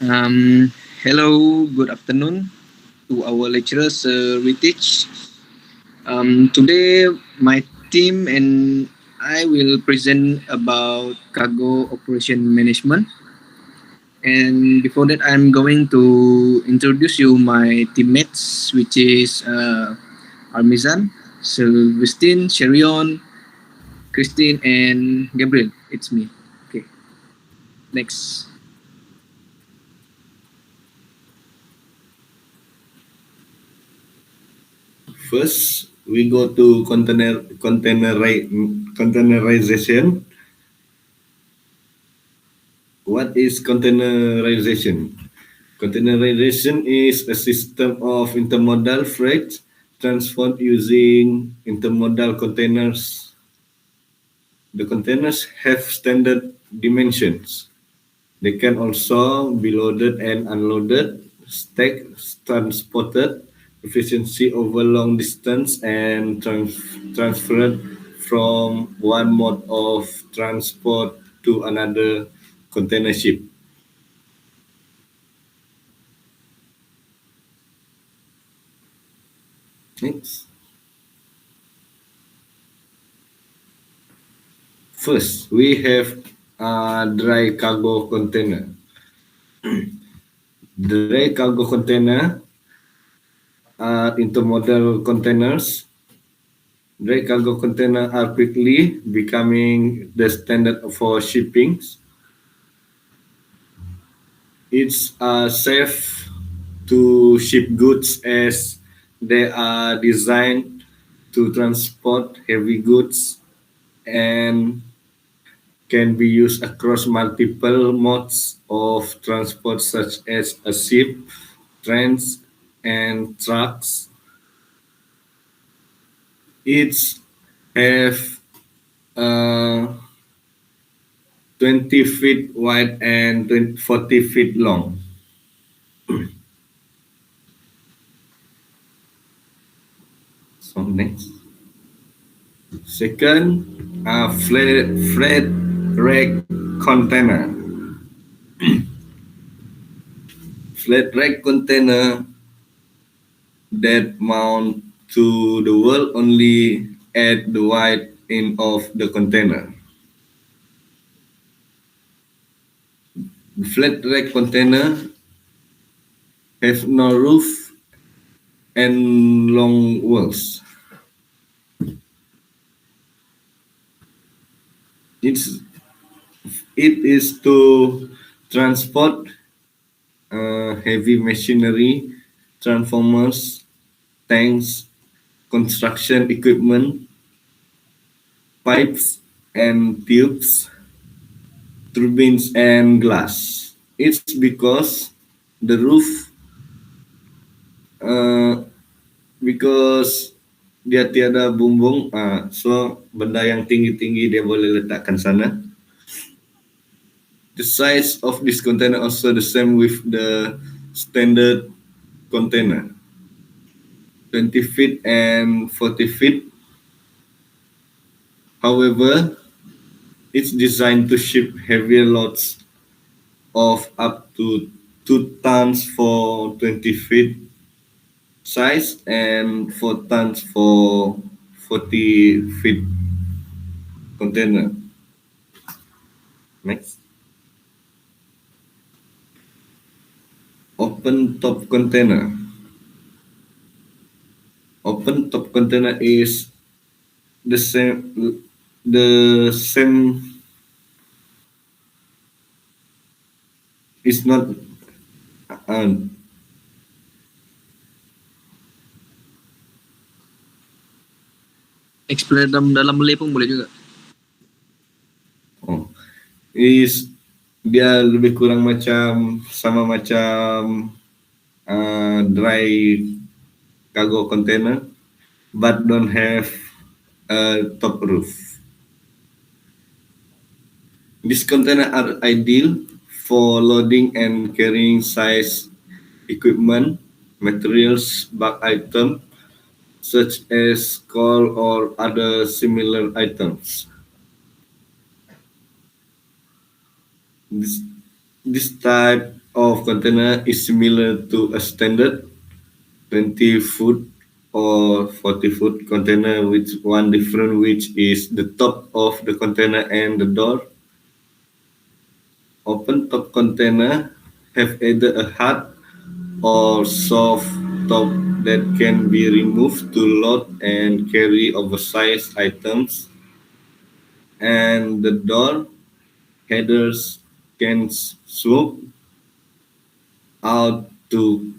Hello, good afternoon to our lecturers we teach. Today, my team and I will present about cargo operation management. And before that, I'm going to introduce you my teammates, which is Armizan, Sylvestine, Sherion, Christine, and Gabriel. It's me. Okay, next. First, we go to containerization. What is containerization? Containerization is a system of intermodal freight transport using intermodal containers. The containers have standard dimensions. They can also be loaded and unloaded, stacked, transported, efficiency over long distance, and transferred from one mode of transport to another container ship. Next. First, we have a dry cargo container. Dry cargo container are intermodal containers. Dry cargo containers are quickly becoming the standard for shipping. It's safe to ship goods as they are designed to transport heavy goods and can be used across multiple modes of transport such as a ship, trains, and trucks. Each have uh, 20 feet wide and 40 feet long. So next. Second, a flat rack container. Flat rack container that mount to the wall only at the wide end of the container. The flat rack container have no roof and long walls. It's, it is to transport heavy machinery, transformers, tanks, construction equipment, pipes and tubes, turbines and glass. It's because the roof, uh, because dia tiada bumbung, so benda yang tinggi-tinggi dia boleh letakkan sana. The size of this container also the same with the standard container, 20 feet and 40 feet. However, it's designed to ship heavier loads of up to 2 tons for 20 feet size and 4 tons for 40 feet container. Next. Open top container. Open top container is the same is not uh, Explain dalam Malay pun boleh juga. oh, is dia lebih kurang macam sama macam dry cargo container but don't have a top roof. These containers are ideal for loading and carrying size equipment, materials, bulk items such as coal or other similar items. This, this type of container is similar to a standard 20-foot or 40-foot container with one difference, which is the top of the container and the door. Open top container have either a hard or soft top that can be removed to load and carry oversized items, and the door headers can swoop out to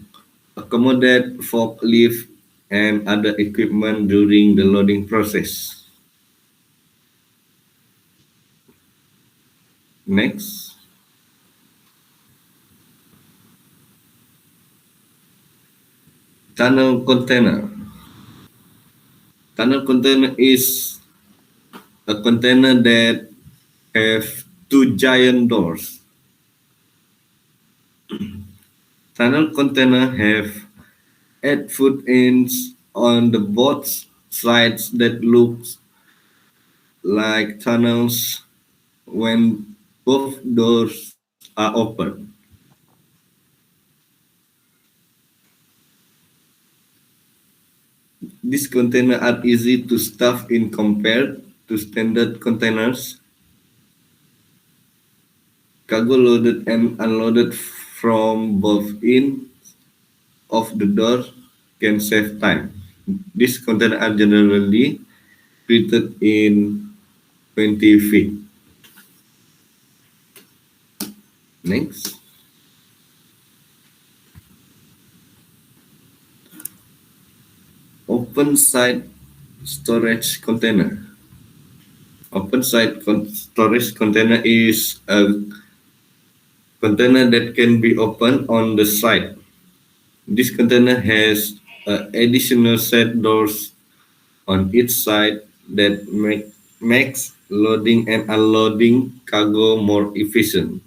accommodate forklift and other equipment during the loading process. Next, tunnel container. Tunnel container is a container that have two giant doors. Tunnel container have 8-foot ends on the both sides that looks like tunnels when both doors are open. These containers are easy to stuff in compared to standard containers. Cargo loaded and unloaded from both ends of the door can save time. These containers are generally fitted in 20 feet. Next, open side storage container. Open side storage container is a container that can be opened on the side. This container has additional set doors on each side that makes loading and unloading cargo more efficient.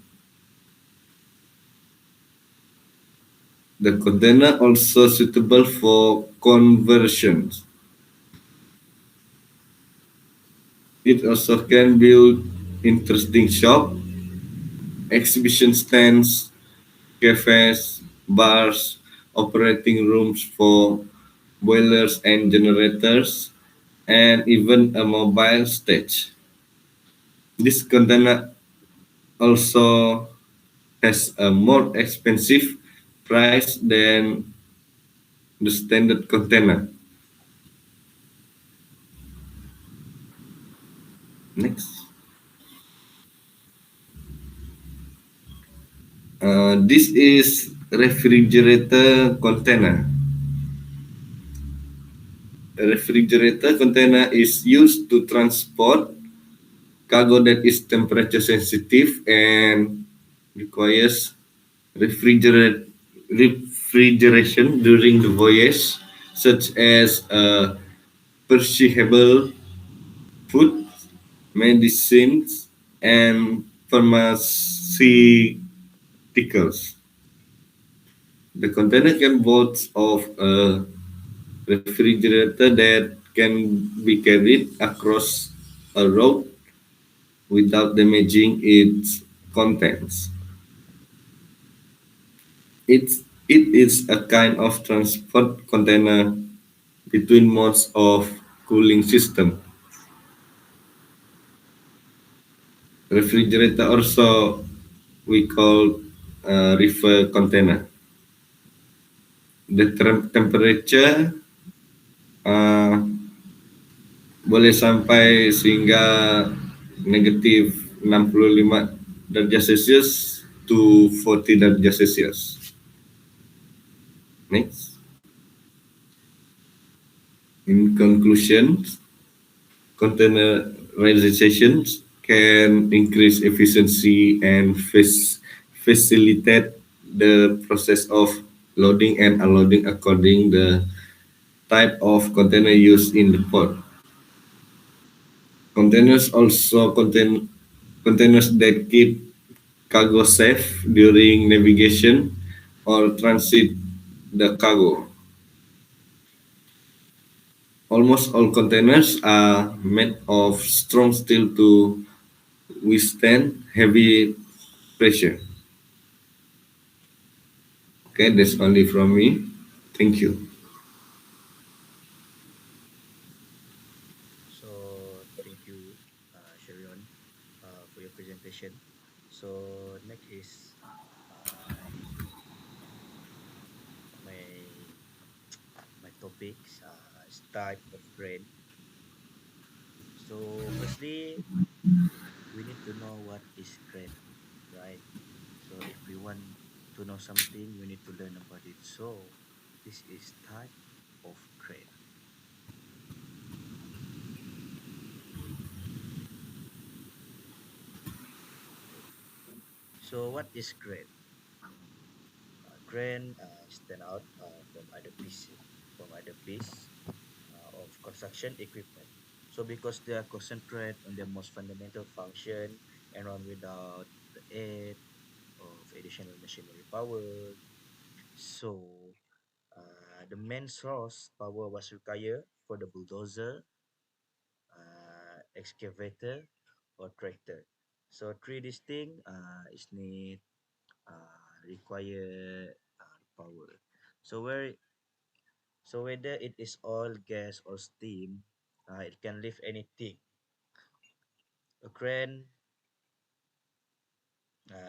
The container also suitable for conversions. It also can build interesting shop, exhibition stands, cafes, bars, operating rooms for boilers and generators, and even a mobile stage. This container also has a more expensive price than the standard container. Next. This is refrigerator container. A refrigerator container is used to transport cargo that is temperature sensitive and requires refrigeration during the voyage, such as perishable food, medicines, and pharmaceuticals. The container can boast of a refrigerator that can be carried across a road without damaging its contents. It is a kind of transport container between modes of cooling system. Refrigerator also we call reefer container. The temperature uh, boleh sampai sehingga negatif 65 derajat Celcius to 40 derajat Celcius. Next. In conclusion, containerization can increase efficiency and facilitate the process of loading and unloading according the type of container used in the port. Containers also contain containers that keep cargo safe during navigation or transit the cargo. Almost all containers are made of strong steel to withstand heavy pressure. Okay, that's only from me. Thank you. So thank you, Sharion, for your presentation. So next is my my my topics is type of crane. So firstly, we need to know what is crane, right? So if we want to know something, we need to learn about it. So this is type of crane. So what is crane? Crane stand out from other piece of construction equipment. So because they are concentrate on their most fundamental function and run without the aid of additional machinery power. So the main source power was required for the bulldozer, excavator, or tractor. So three distinct is need require power. So whether it is oil, gas, or steam, it can lift anything. A crane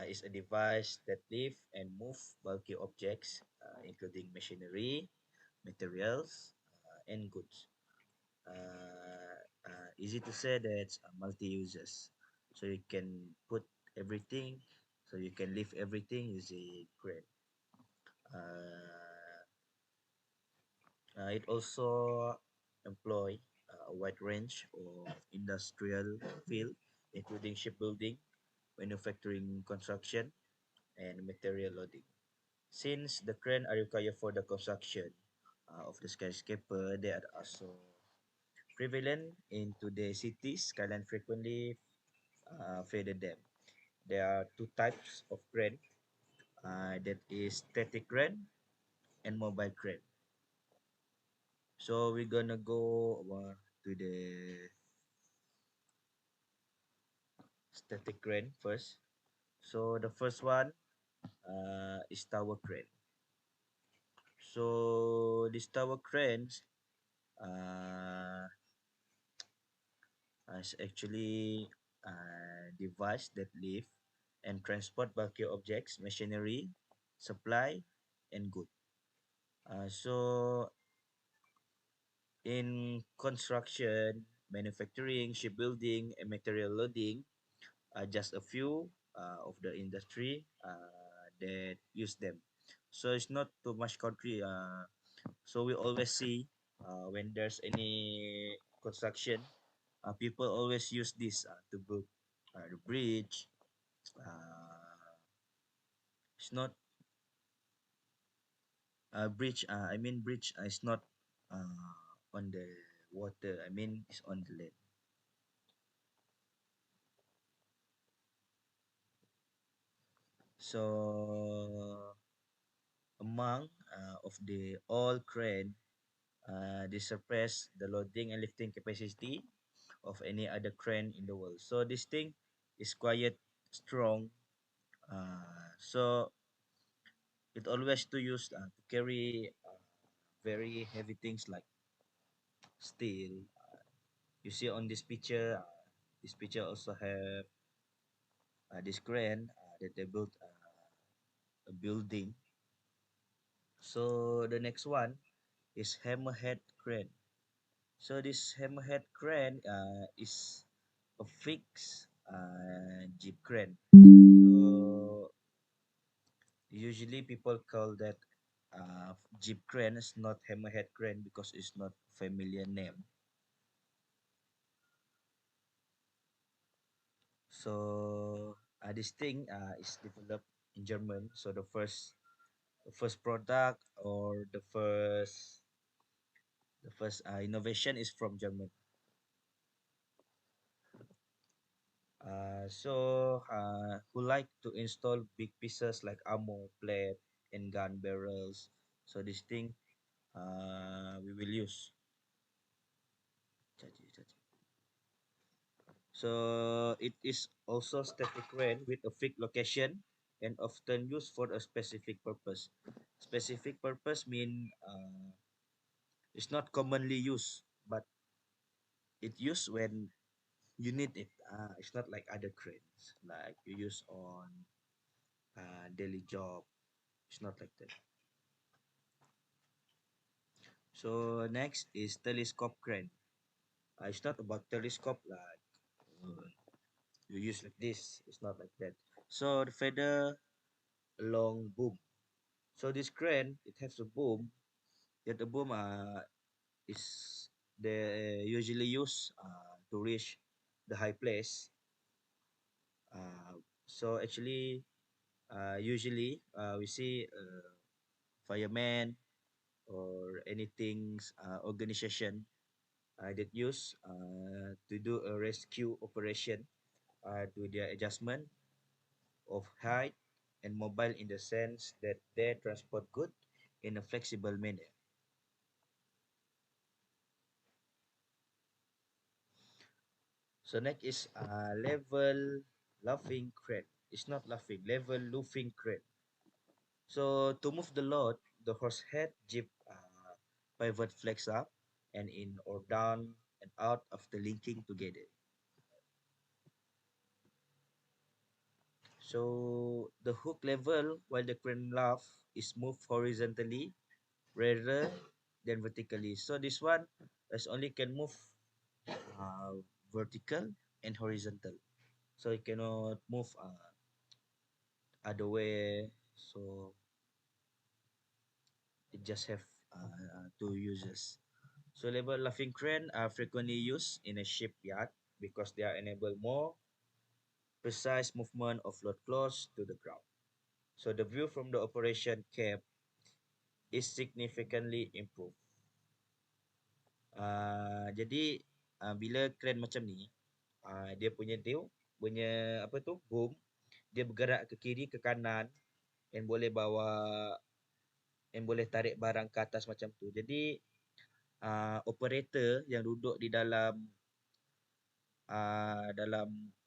is a device that lift and move bulky objects, including machinery, materials, and goods. Easy to say that it's multi-uses. So you can put everything, so you can lift everything using crane. Uh, it also employ a wide range of industrial field, including shipbuilding, manufacturing, construction, and material loading. Since the crane are required for the construction of the skyscraper, they are also prevalent in today's cities. Skyline frequently faded them. There are two types of crane. That is static crane and mobile crane. So we're gonna go to the static crane first. So the first one is tower crane. So this tower cranes uh, is actually a device that lift and transport bulky objects, machinery, supply, and good. So in construction, manufacturing, shipbuilding, and material loading, just a few of the industry that use them. So it's not too much country. So we always see when there's any construction, people always use this to build the bridge. It's not bridge. I mean bridge is not on the water. I mean it's on the land. So among of the all crane, they surpass the loading and lifting capacity of any other crane in the world. So this thing is quite strong. So it always to use to carry very heavy things like steel. You see on this picture, this picture also have this crane that they built a building. So the next one is hammerhead crane. So this hammerhead crane is a fixed jeep crane. So usually people call that jeep crane is not hammerhead crane because it's not familiar name. So this thing is developed in German. So the first product or the first innovation is from German. Who like to install big pieces like ammo, plate, and gun barrels. So this thing we will use. So it is also static crane with a fixed location. and often used for a specific purpose. Specific purpose mean it's not commonly used, but it used when you need it. It's not like other cranes, like you use on daily job. It's not like that. So next is telescope crane. It's not about telescope like uh, you use like this. It's not like that. So the feather long boom. So this crane it has a boom. That the boom is they usually use to reach the high place. So actually, usually we see firemen or anything organization that use to do a rescue operation to their adjustment of height and mobile in the sense that they transport good in a flexible manner. So next is level laughing crane. It's not laughing, level loofing crane. So to move the load, the horse head jeep pivot flex up and in or down and out of the linking together. So the hook level while the crane laugh is moved horizontally rather than vertically. So this one is only can move uh, vertical and horizontal. So it cannot move other way. So it just have two uses. So level laughing crane are frequently used in a shipyard because they are enable more precise movement of load close to the ground. So the view from the operation cab is significantly improved. Jadi bila crane macam ni, dia punya tail, punya apa tu boom, dia bergerak ke kiri ke kanan and boleh bawa and boleh tarik barang ke atas macam tu. Jadi operator yang duduk di dalam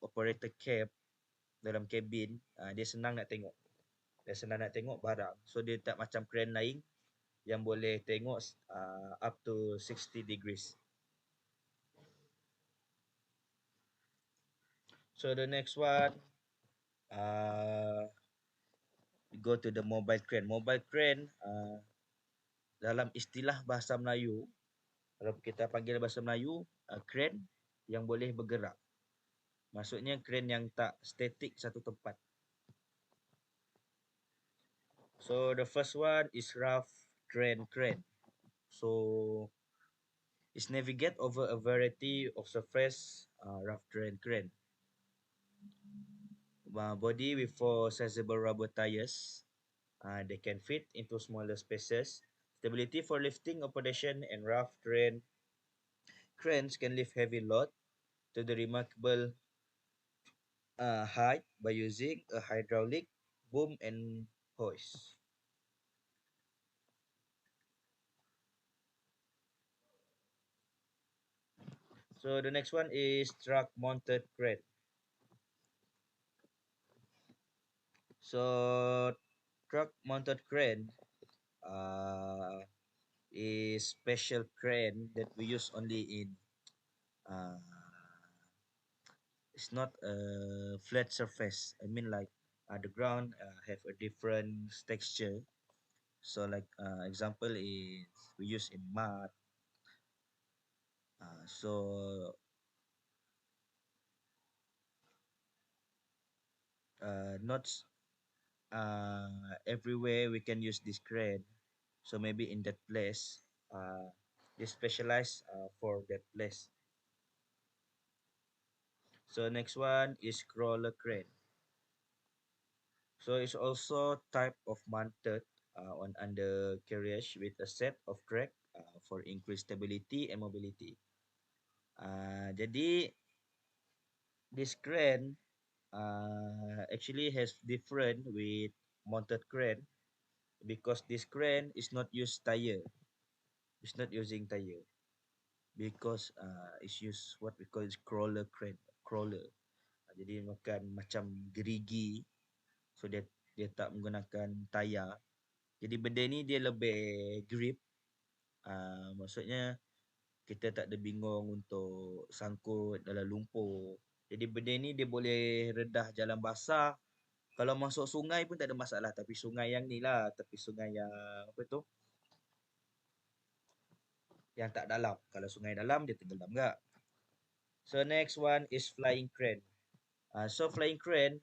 operator cab dalam cabin dia senang nak tengok. Dia senang nak tengok barang. So dia tak macam crane lain yang boleh tengok up to 60 degrees. So the next one uh, we go to the mobile crane. Mobile crane dalam istilah bahasa Melayu, kalau kita panggil bahasa Melayu, crane yang boleh bergerak. Maksudnya crane yang tak statik satu tempat. So the first one is rough terrain crane. So it's navigate over a variety of surface rough terrain crane. Body with four sizable rubber tires. They can fit into smaller spaces. Stability for lifting operation and rough terrain cranes can lift heavy load to the remarkable height by using a hydraulic boom and hoist. So the next one is truck mounted crane. So truck mounted crane is special crane that we use only in uh, it's not a flat surface. I mean like the ground have a different texture. So like example is we use in mud. So not everywhere we can use this crane. So maybe in that place, they specialize for that place. So next one is crawler crane. So it's also type of mounted on under carriage with a set of track for increased stability and mobility. Jadi this crane actually has different with mounted crane because this crane is not use tire. It's not using tire because it's use what we call is crawler crane. Crawler. Jadi makan macam gerigi so that dia tak menggunakan tayar. Jadi benda ni dia lebih grip. Maksudnya kita tak ada bingung untuk sangkut dalam lumpur. Jadi benda ni dia boleh redah jalan basah. Kalau masuk sungai pun tak ada masalah. Tapi sungai yang ni lah. Tapi sungai yang apa tu? Yang tak dalam. Kalau sungai dalam dia tenggelam tak? So next one is flying crane. So flying crane,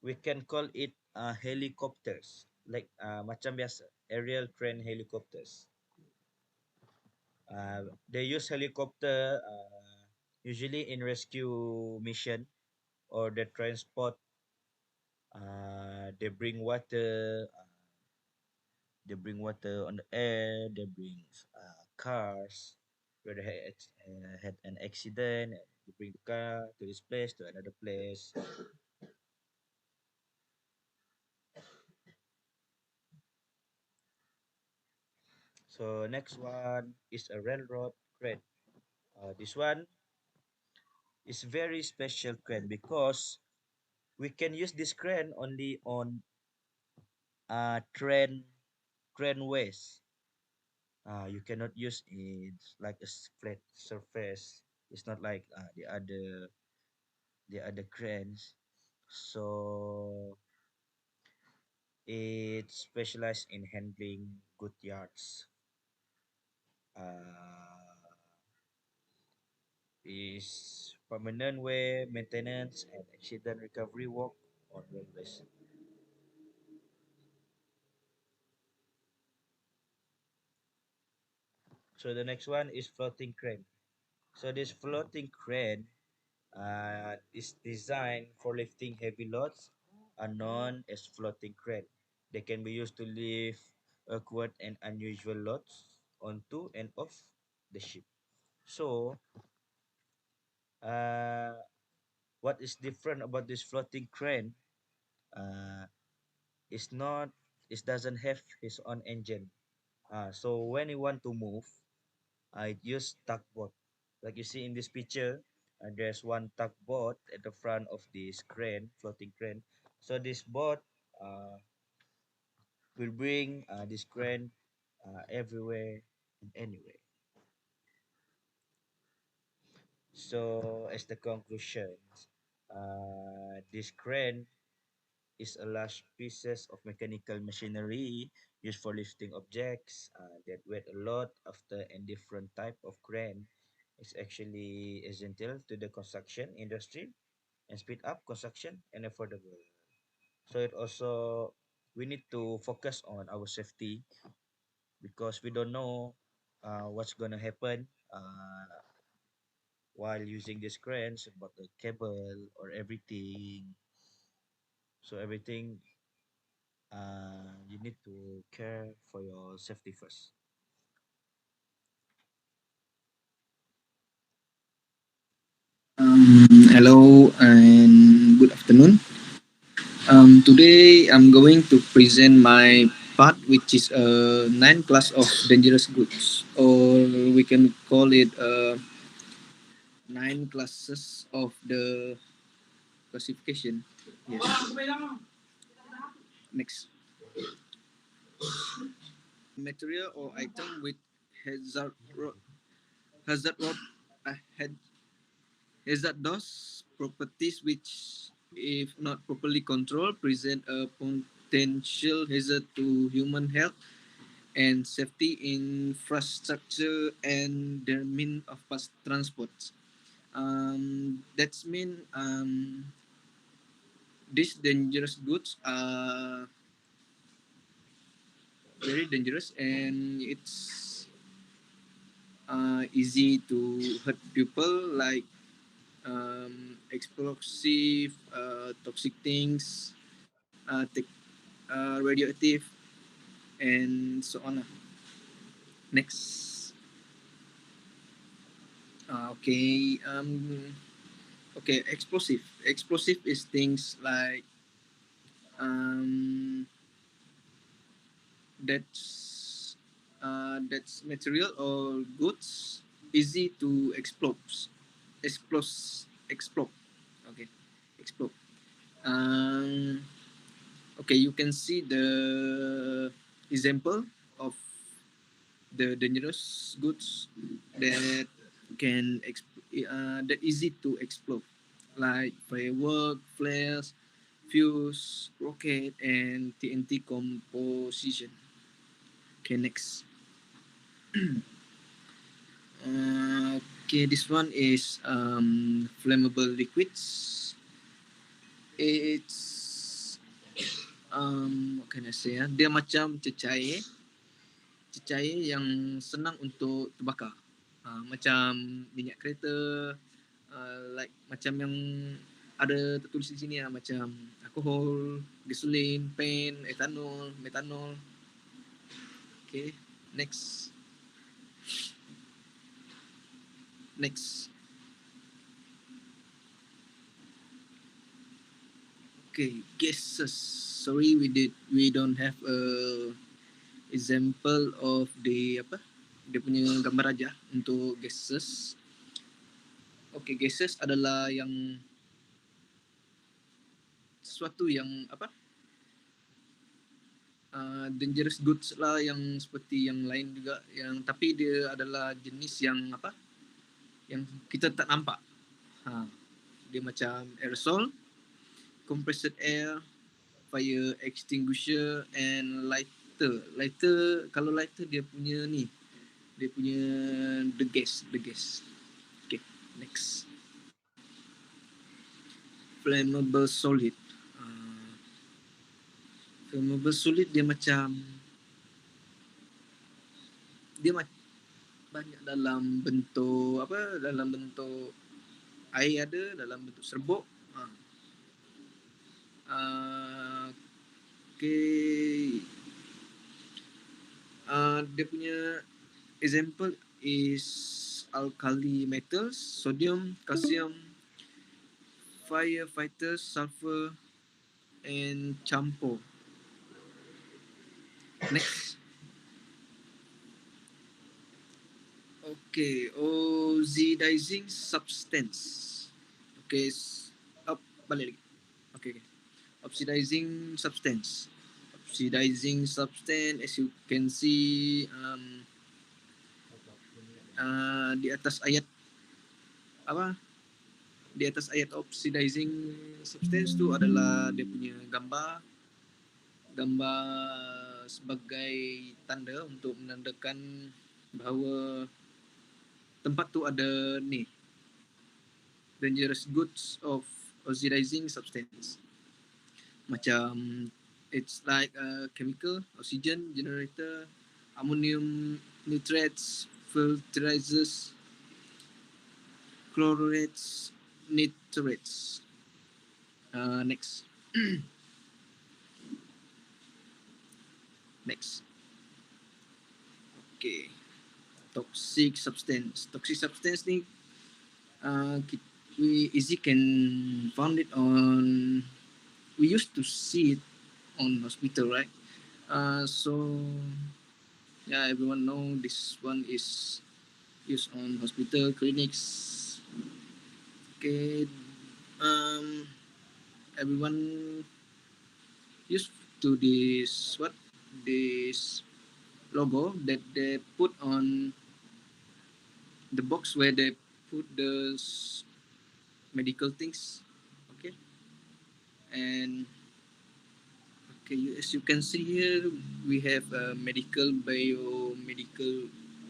we can call it helicopters. Like macam biasa, aerial crane helicopters. They use helicopter usually in rescue mission or the transport. They bring water. They bring water on the air. They bring cars where they had an accident. They bring the car to this place to another place. So next one is a railroad crane. This one is very special crane because we can use this crane only on trainways. You cannot use it like a flat surface. It's not like the other cranes. So it's specialized in handling good yards. Is permanent way maintenance and accident recovery work on railways. So the next one is floating crane. So this floating crane is designed for lifting heavy loads and known as floating crane. They can be used to lift awkward and unusual loads onto and off the ship. So, uh, what is different about this floating crane? Uh, is not it doesn't have his own engine. So when you want to move, I use tugboat. Like you see in this picture, there's one tugboat at the front of this crane, floating crane. So this boat will bring this crane everywhere and anywhere. So as the conclusion, this crane is a large pieces of mechanical machinery used for lifting objects that weigh a lot after and different type of crane. It's actually essential to the construction industry and speed up construction and affordable. So it also we need to focus on our safety because we don't know what's gonna happen while using these cranes about the cable or everything. So everything you need to care for your safety first. Hello and good afternoon. Today I'm going to present my part, which is nine class of dangerous goods, or we can call it nine classes of the classification. Yes. Next, material or item with hazard hazard uh, had hazardous properties which, if not properly controlled, present a potential hazard to human health and safety infrastructure and their mean of transport. That's mean these dangerous goods are very dangerous and it's easy to hurt people like explosive, toxic things, radioactive, and so on. Next. Okay. Okay. Explosive. Explosive is things like um, that's material or goods easy to explode. Explode. Explode. Okay. Explode. Um, okay, you can see the example of the dangerous goods that that easy to explode, like firework, flares, fuse, rocket, and TNT composition. Okay, next. Okay, this one is flammable liquids. It's what can I say? Dia macam cecair yang senang untuk terbakar. Macam minyak kereta, like macam yang ada tertulis di sini macam alkohol, gasolin, paint, etanol, metanol. Okay, next. Next. Okay, gases. Sorry, we don't have a example of the apa? Dia punya gambar aja untuk gases. Okay, gases adalah yang sesuatu yang apa? Dangerous goods lah, yang seperti yang lain juga, yang tapi dia adalah jenis yang apa? Yang kita tak nampak. Dia macam aerosol, compressed air, fire extinguisher, and lighter. Kalau lighter dia punya ni, dia punya the gas. Okay, next. Flammable solid. Flammable solid dia macam banyak dalam bentuk apa? Dalam bentuk air ada, dalam bentuk serbuk. Okay. Dia punya example is alkali metals, sodium, calcium, firefighters, sulfur, and camphor. Next. Okay, oxidizing substance. Okay, balik lagi. Okay. Oxidizing substance. Oxidizing substance, as you can see, di atas ayat apa? Di atas ayat oxidizing substance tu adalah dia punya gambar sebagai tanda untuk menandakan bahawa tempat tu ada ni dangerous goods of oxidizing substance. Macam it's like a chemical, oxygen generator, ammonium nitrates, filterizers, chlorates, nitrates. Next. Next. Okay. Toxic substance. Toxic substance ni we easy can found it on. We used to see it on hospital, right? So yeah, everyone know this one is used on hospital, clinics. Okay. Everyone used to this logo that they put on the box where they put the medical things. Okay. And okay, as you can see here, we have biomedical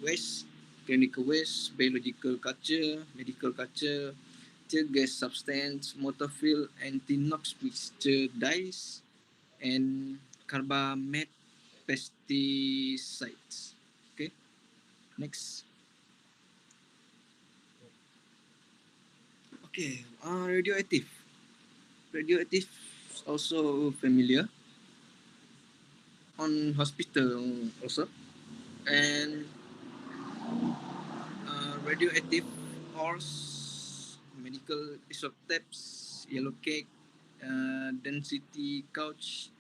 waste, clinical waste, biological culture, medical culture, tear gas substance, motor fuel, anti-nox mixture dyes, and carbamate pesticides. Okay, next. Okay, radioactive. Radioactive also familiar on hospital also, and radioactive ores, medical isotopes, yellow cake, density couch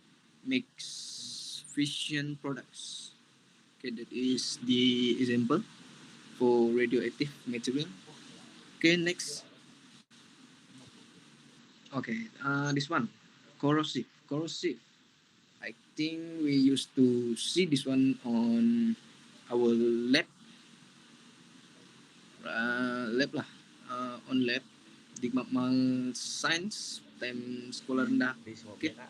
makes fission products. Okay, that is the example for radioactive material. Okay, next. Okay, this one. Corrosive. I think we used to see this one on our lab lah. On lab di Makmal Science time sekolah rendah. Di semua Okay. pihak.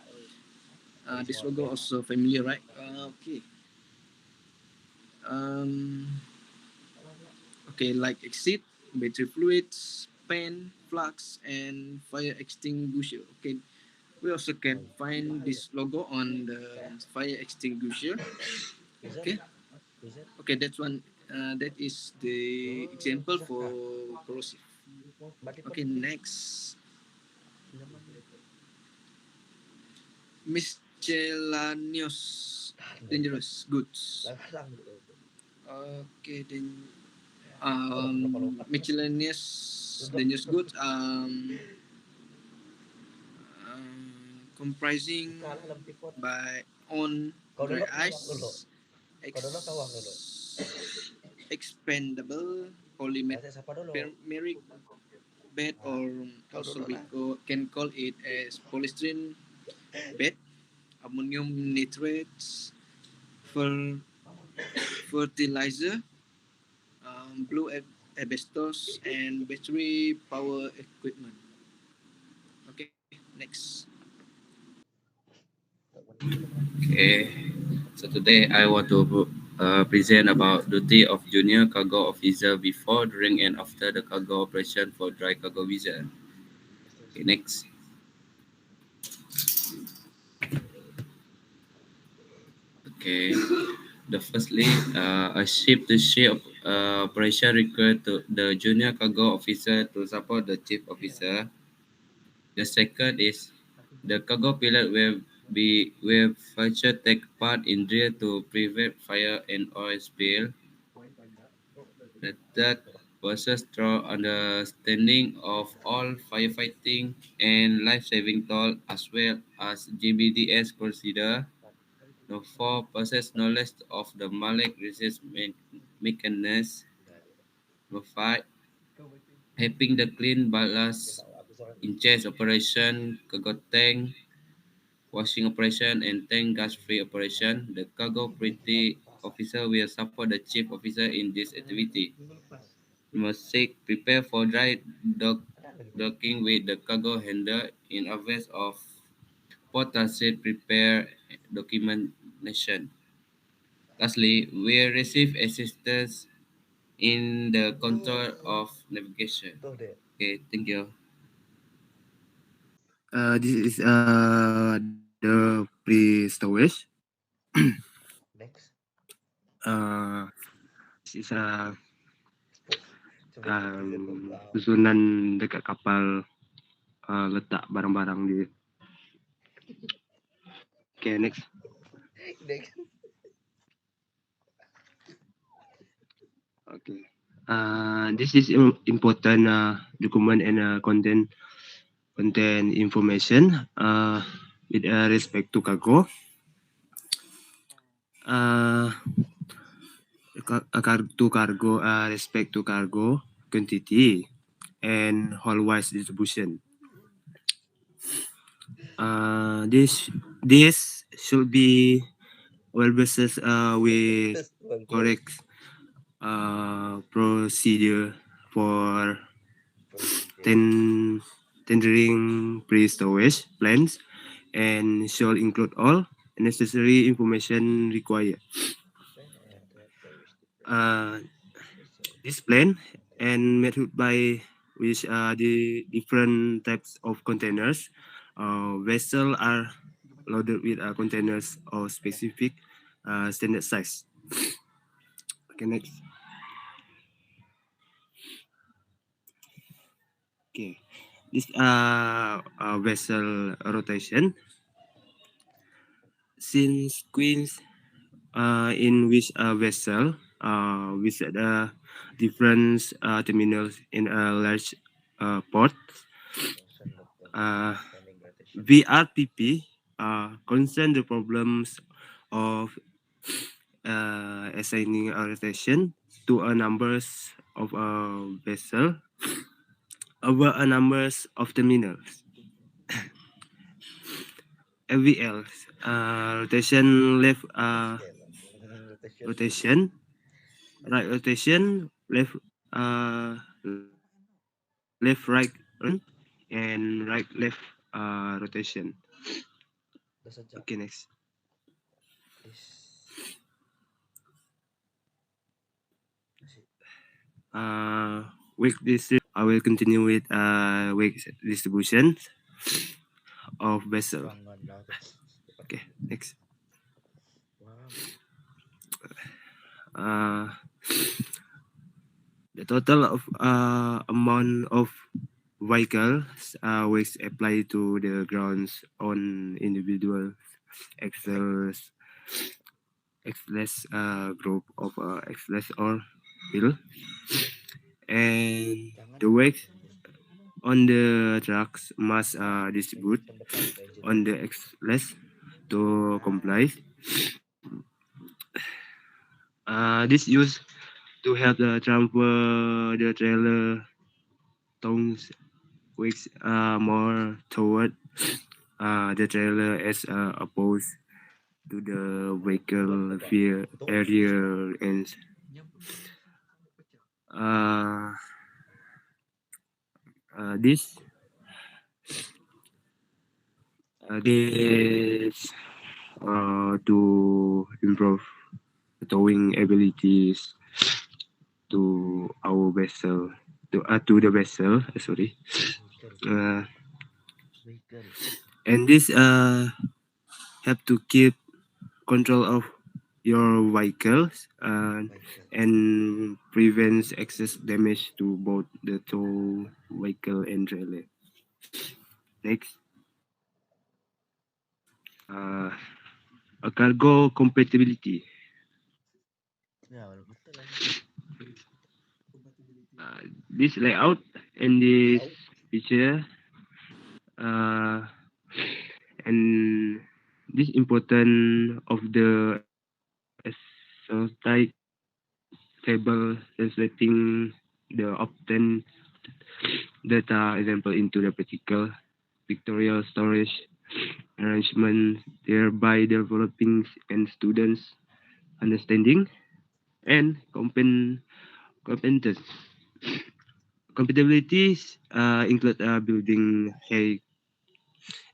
This logo also familiar, right? Okay. Um, okay, like exit, battery fluids, pen, flux, and fire extinguisher. Okay, we also can find this logo on the fire extinguisher. Okay, okay, that's one. That is the example for corrosive. Okay, next, miscellaneous dangerous goods. Okay, then miscellaneous dangerous goods comprising by on dry ice, expandable polymeric bed, or also can call it as polystyrene bed, ammonium nitrates, fer, fertilizer, blue asbestos, and battery power equipment. Okay, next. Okay, so today I want to present about duty of junior cargo officer before, during, and after the cargo operation for dry cargo vessel. Okay, next. Okay, the firstly, a ship-to-ship operation requires the junior cargo officer to support the chief officer. The second is the cargo pilot will feature take part in drill to prevent fire and oil spill. The third possess thorough understanding of all firefighting and life-saving tool as well as GBDS procedure. The fourth possess knowledge of the Malik resist mechanism. Number five, helping the clean ballast in chest operation, cargo tank, washing operation, and tank gas-free operation. The cargo pretty officer will support the chief officer in this activity. Number six, prepare for dry docking with the cargo handler in advance of port transit prepare documentation. Lastly, we receive assistance in the control of navigation. Okay, thank you. This is the pre-stowage. Next. This is susunan dekat kapal letak barang-barang di. Okay, next. Next. Okay. This is important document and content information with respect to cargo. Cargo respect to cargo quantity and whole-wise distribution. This should be well basis with correct procedure for tendering pre-stowage plans and should include all necessary information required. This plan and method by which the different types of containers vessel are loaded with containers of specific standard size. Okay, next. Okay, this vessel rotation. Since queens in which a vessel visit different terminals in a large port, VRPP concern the problems of assigning a rotation to a numbers of a vessel over a numbers of terminals. FVL, rotation left, Rotation. rotation, right rotation, left, left right rotation, and right left rotation. Dah saja. Okay, next. Is Masih. Week I will continue with week distribution of vessel. Perangan lah tu. Okay, next. Faham. Uh, the total of amount of vehicles which apply to the grounds on individual axles group of axles or wheel, and Jangan the weight on the trucks must distribute pendekat ke engineer. on the axles to comply. This used to help the transfer the trailer tongues weights more toward the trailer as opposed to the vehicle area ends. This to improve towing abilities to our vessel to the vessel. Sorry. Vehicle. Uh, Vehicle. and this help to keep control of your vehicles Vehicle. and prevents excess damage to both the tow vehicle and trailer. Next, a cargo compatibility. Ya, betul lah. This layout and this feature and this important of the exotic table translating the obtained data example into the practical pictorial storage arrangement, thereby developing and students understanding and competence. Compatibilities include building height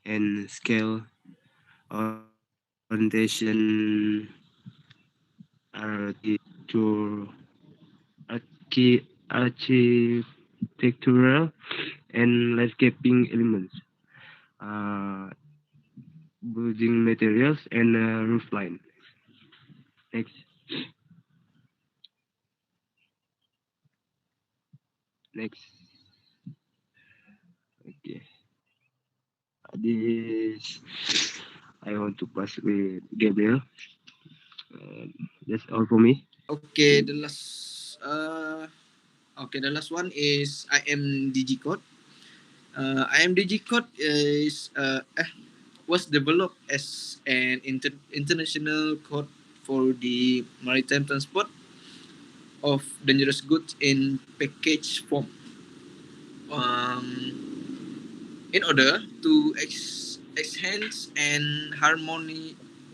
and scale, orientation, architecture, architectural, and landscaping elements, uh, building materials, and roof line. Next. Next. Okay. This I want to pass with Gabriel. That's all for me. Okay, the last one is IMDG code. IMDG code was developed as an international code for the maritime transport of dangerous goods in package form. In order to enhance and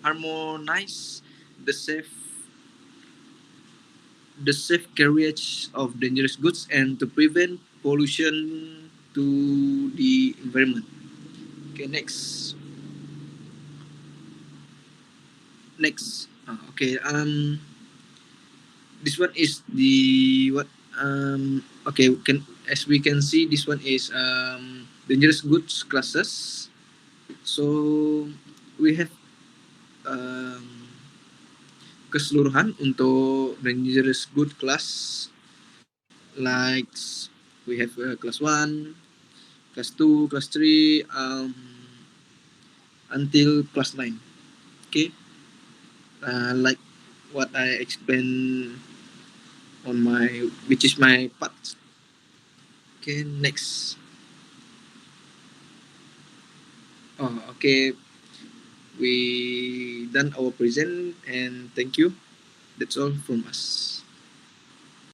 harmonize the safe the safe carriage of dangerous goods and to prevent pollution to the environment. Okay, next. Okay. This one is the what? Okay. Can as we can see, this one is dangerous goods classes. So we have um, keseluruhan untuk dangerous good class, like we have class 1, class 2, class 3, until class 9. Okay, like what I explained on my, which is my part. Okay, next. Oh, okay. We done our present and thank you. That's all from us.